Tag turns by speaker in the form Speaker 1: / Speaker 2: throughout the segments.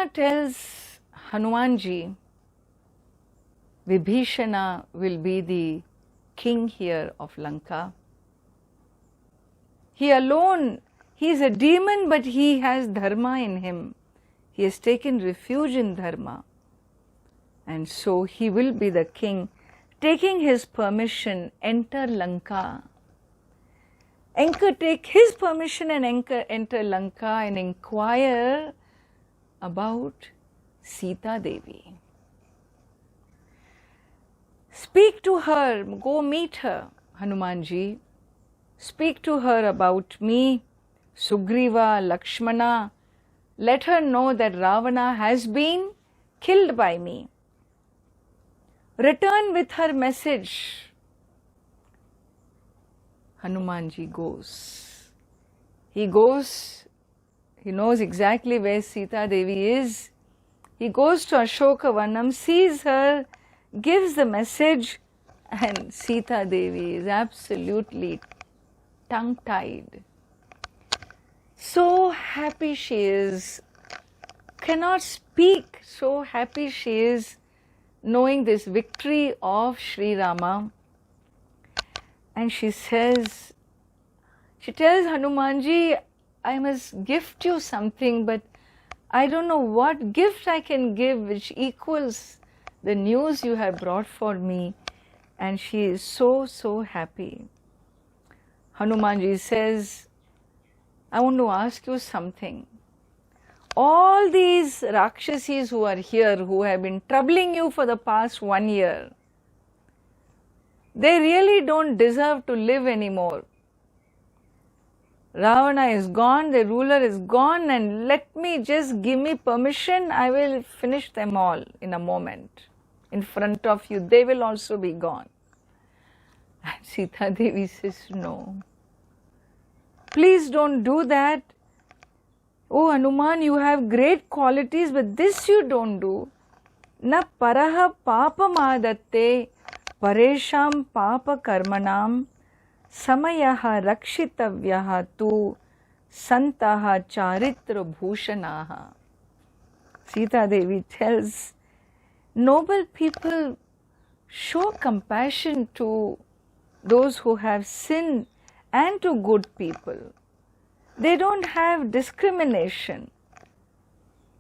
Speaker 1: Ravana tells Hanumanji, Vibhishana will be the king here of Lanka. He alone, he is a demon, but he has dharma in him. He has taken refuge in dharma. And so he will be the king. Taking his permission, enter Lanka. Take his permission and enter Lanka and inquire about Sita Devi. Speak to her, go meet her, Hanumanji. Speak to her about me, Sugriva, Lakshmana. Let her know that Ravana has been killed by me. Return with her message. Hanumanji goes. He knows exactly where Sita Devi is. He goes to Ashoka Vanam, sees her, gives the message, and Sita Devi is absolutely tongue-tied. So happy she is, cannot speak, so happy she is knowing this victory of Sri Rama. And she tells Hanumanji, I must gift you something, but I don't know what gift I can give which equals the news you have brought for me. And she is so happy. Hanumanji says, I want to ask you something. All these Rakshasis who are here, who have been troubling you for the past 1 year, they really don't deserve to live anymore. Ravana is gone, the ruler is gone, and give me permission, I will finish them all in a moment. In front of you, they will also be gone. And Sita Devi says, no. Please don't do that. Oh Hanuman, you have great qualities, but this you don't do. Na paraha papamadatte paresham papa karmanam samayaha rakshitavyaha tu santaha charitra bhushanaha. Sita Devi tells, noble people show compassion to those who have sinned and to good people. They don't have discrimination.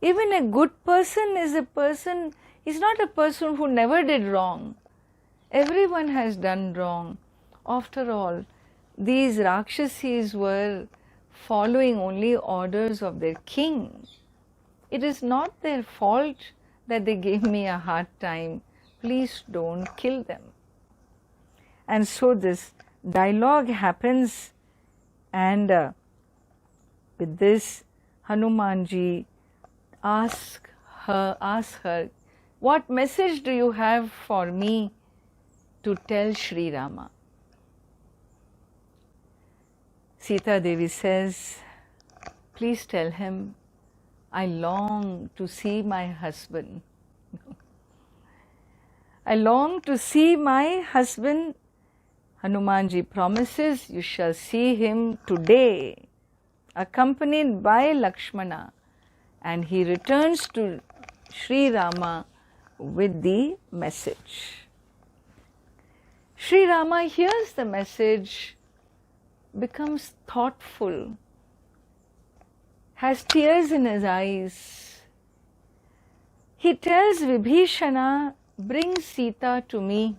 Speaker 1: Even a good person is not a person who never did wrong. Everyone has done wrong. After all, these Rakshasis were following only orders of their king. It is not their fault that they gave me a hard time. Please don't kill them. And so this dialogue happens, and with this, Hanumanji asks her, what message do you have for me to tell Sri Rama? Sita Devi says, please tell him, I long to see my husband. I long to see my husband. Hanumanji promises, you shall see him today, accompanied by Lakshmana, and he returns to Sri Rama with the message. Sri Rama hears the message, becomes thoughtful, has tears in his eyes. He tells Vibhishana, bring Sita to me.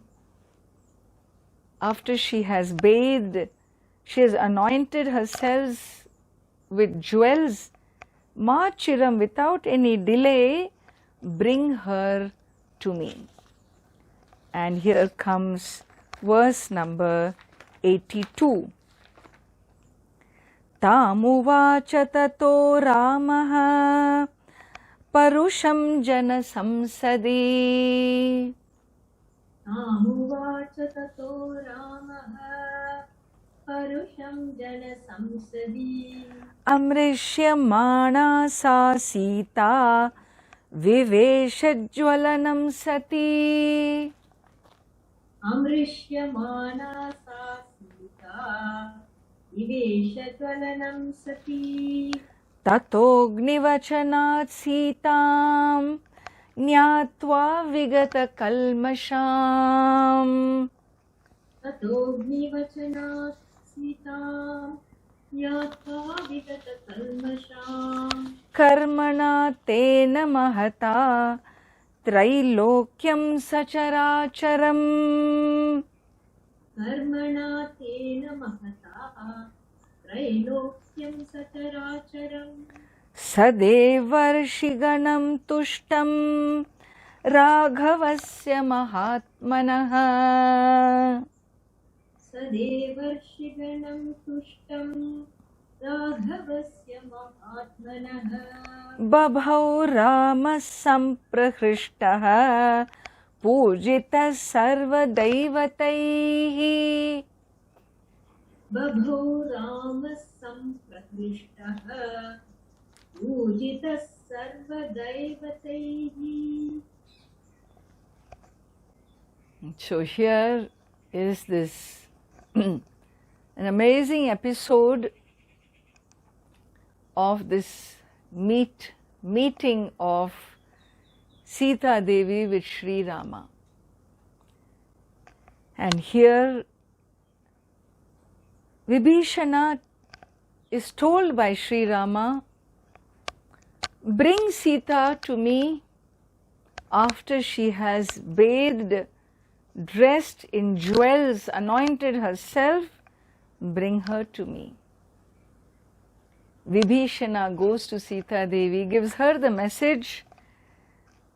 Speaker 1: After she has bathed, she has anointed herself with jewels. Ma Chiram, without any delay, bring her to me. And here comes verse number 82. Tamuvacha tato Ramaha parusham jana samsadi.
Speaker 2: Tamuvacha tato Ramaha parusham jana samsadi.
Speaker 1: Amrishyamana sa Sita viveshajwalanam sati.
Speaker 2: Amrishyamana sa Sita viveshajwalanam sati.
Speaker 1: Tatognivacanat Sitam Nyatva Vigata Kalmasham.
Speaker 2: ततोऽग्निवचनात् सीतां ज्ञात्वा विगतकल्मषाम्
Speaker 1: Karmana Tena Mahata Trailokyam Sacharacharam.
Speaker 2: कर्मणा तेन महता त्रैलोक्यं सचराचरम्
Speaker 1: Sadevarshiganam Tushtam Raghavasya Mahatmanaha.
Speaker 2: सदेवर्षिगणं तुष्टं राघवस्य महात्मनः
Speaker 1: Babhau Rama Samprahrishtaha Pujita Sarva Daivataihi.
Speaker 2: बभौ रामः सम्प्रकृष्टः पूजितः सर्वदैवतैः.
Speaker 1: So here is this an amazing episode of this meeting of Sita Devi with Sri Rama. And here Vibhishana is told by Sri Rama, bring Sita to me after she has bathed, dressed in jewels, anointed herself, bring her to me. Vibhishana goes to Sita Devi, gives her the message,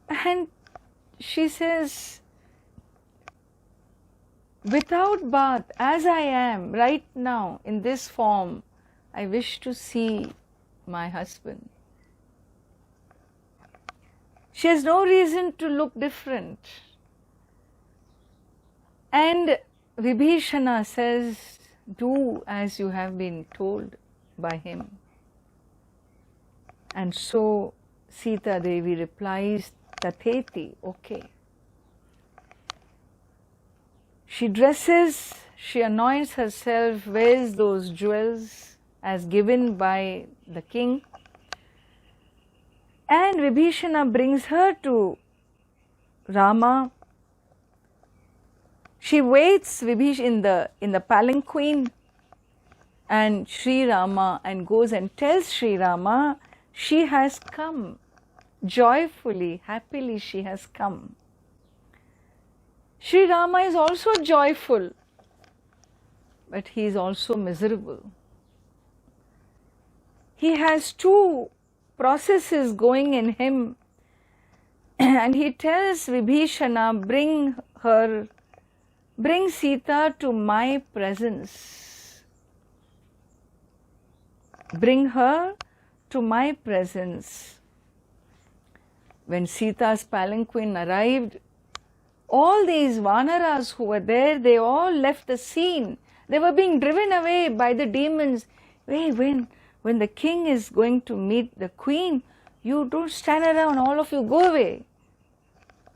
Speaker 1: and she says, without bath, as I am right now in this form, I wish to see my husband. She has no reason to look different. And Vibhishana says, do as you have been told by him. And so Sita Devi replies, Tatheti, okay. She dresses, she anoints herself, wears those jewels as given by the king. And Vibhishana brings her to Rama. She waits in the palanquin, and Sri Rama, and goes and tells Sri Rama she has come. Joyfully, happily she has come. Sri Rama is also joyful, but he is also miserable. He has two processes going in him, and he tells Vibhishana, bring Sita to my presence. Bring her to my presence. When Sita's palanquin arrived, all these Vanaras who were there, they all left the scene. They were being driven away by the demons. Hey, when the king is going to meet the queen, you don't stand around, all of you go away.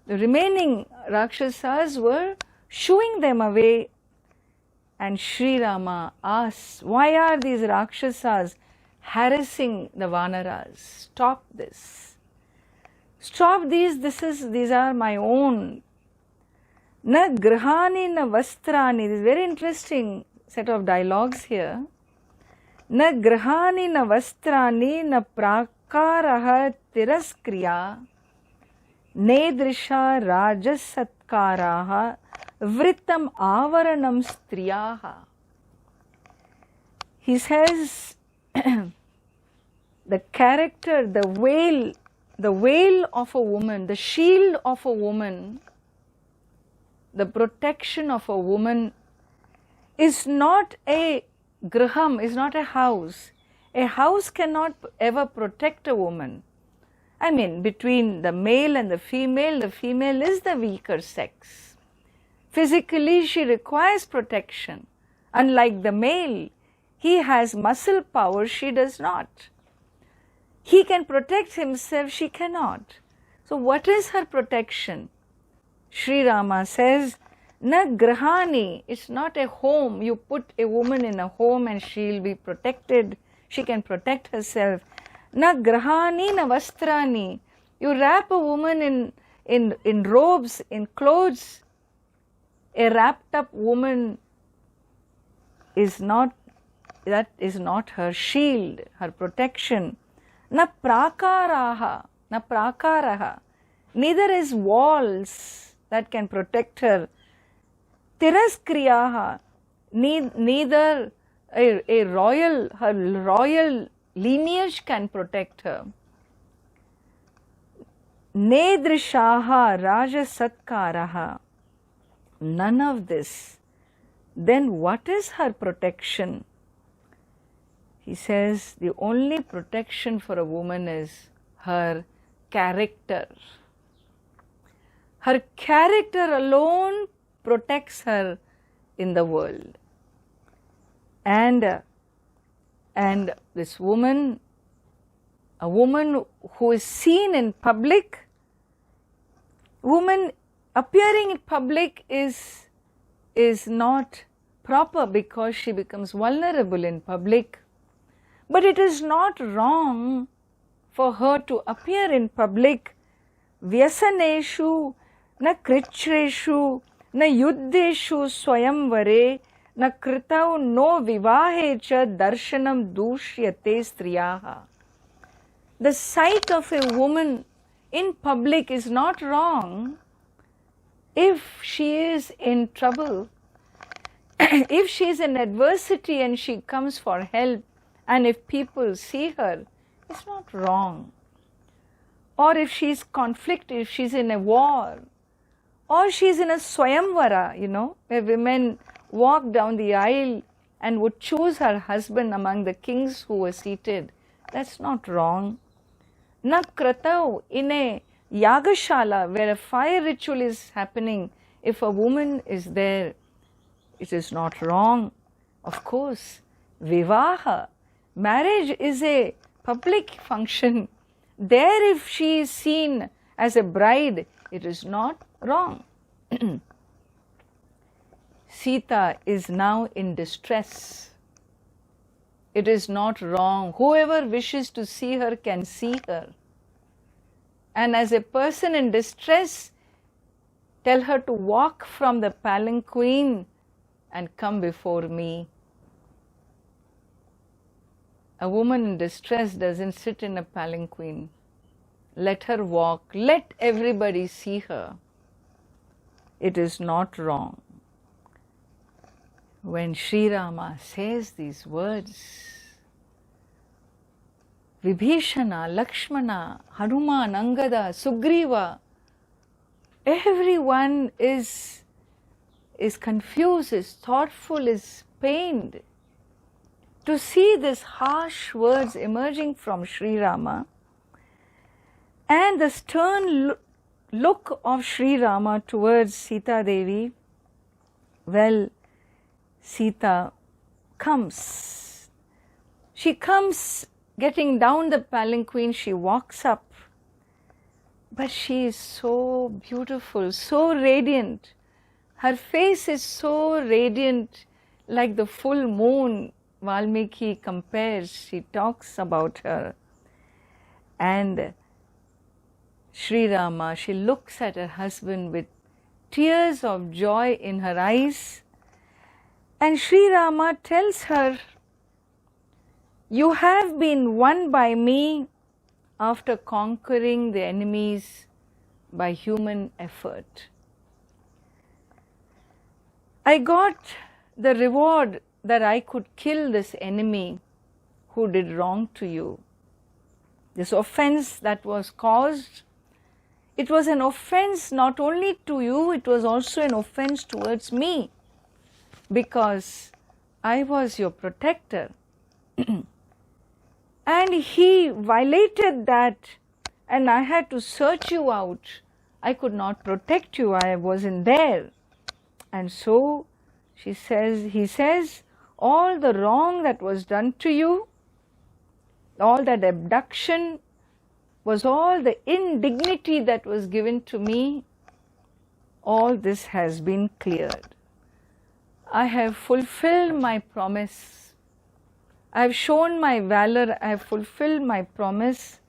Speaker 1: The remaining Rakshasas were shooing them away, and Sri Rama asks, why are these Rakshasas harassing the Vanaras? Stop this. Stop these, these are my own. Na grihani na vastrani. This is very interesting set of dialogues here. Na grihani na vastrani na prakaraha tiraskriya nedrisha rajasatkaraha vritam avaranam striyaha. He says the character, the veil of a woman, the shield of a woman, the protection of a woman is not a griham, is not a house. A house cannot ever protect a woman. I mean, between the male and the female is the weaker sex. Physically, she requires protection. Unlike the male, he has muscle power, she does not. He can protect himself, she cannot. So what is her protection? Sri Rama says, na grihani, it's not a home. You put a woman in a home and she'll be protected. She can protect herself. Na grahani na vastrani. You wrap a woman in robes, in clothes. A wrapped up woman is not, that is not her shield, her protection. Na prakaraha, na prakaraha. Neither is walls that can protect her. Tiraskriyaha, neither her royal lineage can protect her. Nedrishaha rajasatkaraha, none of this. Then what is her protection? He says the only protection for a woman is her character. Her character alone protects her in the world. And this woman, a woman who is seen in public, woman appearing in public is not proper because she becomes vulnerable in public. But it is not wrong for her to appear in public. Vyasaneshu na krichreshu na yuddeshu swayamvare na kritau no vivahe cha darshanam dushyate striyaha. The sight of a woman in public is not wrong if she is in trouble, if she is in adversity and she comes for help, and if people see her, it's not wrong. Or if she is conflicted, if she is in a war, or she is in a swayamvara, where women walk down the aisle and would choose her husband among the kings who were seated, that's not wrong. Na kratau, in a yagashala where a fire ritual is happening, if a woman is there, it is not wrong. Of course, vivaha, marriage is a public function. There if she is seen as a bride, it is not wrong. Sita is now in distress. It is not wrong. Whoever wishes to see her can see her. And as a person in distress, tell her to walk from the palanquin and come before me. A woman in distress doesn't sit in a palanquin. Let her walk. Let everybody see her. It is not wrong. When Sri Rama says these words, Vibhishana, Lakshmana, Hanuman, Angada, Sugriva, everyone is confused, is thoughtful, is pained to see these harsh words emerging from Sri Rama, and the stern look of Sri Rama towards Sita Devi. Well, Sita comes. She comes getting down the palanquin, she walks up. But she is so beautiful, so radiant. Her face is so radiant, like the full moon. Valmiki compares, she talks about her. And Sri Rama, she looks at her husband with tears of joy in her eyes. And Sri Rama tells her, you have been won by me after conquering the enemies by human effort. I got the reward that I could kill this enemy who did wrong to you. This offense that was caused, it was an offense not only to you, it was also an offense towards me, because I was your protector. And he violated that, and I had to search you out. I could not protect you, I wasn't there. And so he says, all the wrong that was done to you, all that abduction, was all the indignity that was given to me, all this has been cleared. I have fulfilled my promise. I have shown my valor, I have fulfilled my promise,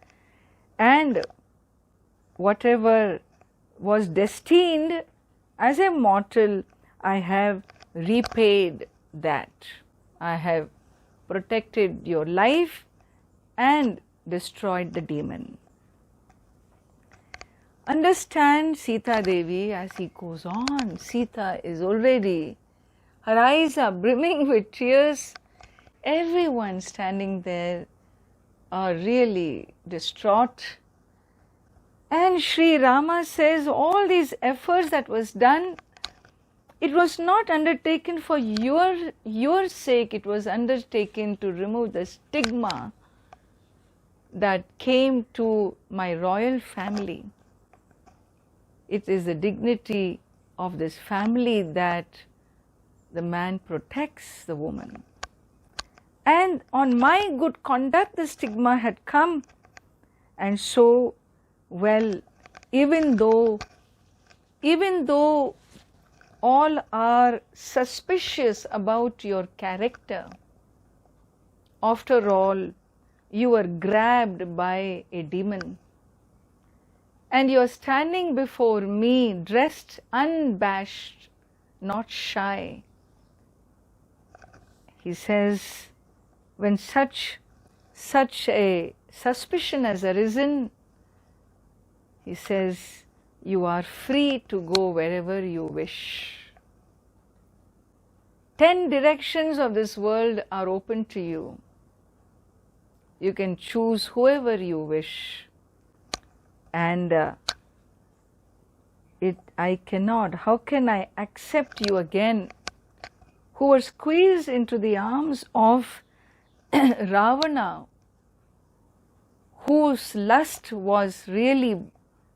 Speaker 1: and whatever was destined as a mortal, I have repaid that. I have protected your life and destroyed the demon. Understand Sita Devi as he goes on. Sita is already, her eyes are brimming with tears. Everyone standing there are really distraught. And Sri Rama says all these efforts that was done, it was not undertaken for your sake, it was undertaken to remove the stigma that came to my royal family. It is the dignity of this family that the man protects the woman. And on my good conduct the stigma had come, and so, well, even though all are suspicious about your character, after all, you were grabbed by a demon and you are standing before me dressed unabashed, not shy. He says, when such a suspicion has arisen, he says, you are free to go wherever you wish. 10 directions of this world are open to you. You can choose whoever you wish. And I cannot, how can I accept you again, who were squeezed into the arms of Ravana, whose lust was really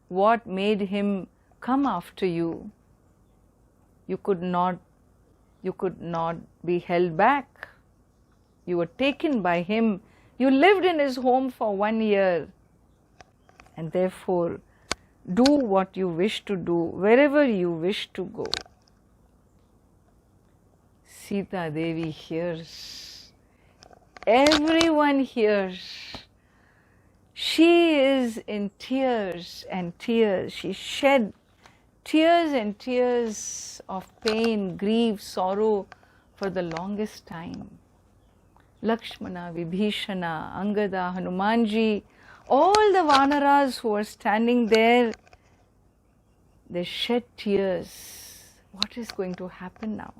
Speaker 1: what made him come after you. You could not be held back. You were taken by him. You lived in his home for 1 year. And therefore, do what you wish to do, wherever you wish to go. Sita Devi hears. Everyone hears. She is in tears and tears. She shed tears and tears of pain, grief, sorrow for the longest time. Lakshmana, Vibhishana, Angada, Hanumanji, all the Vanaras who are standing there, they shed tears. What is going to happen now?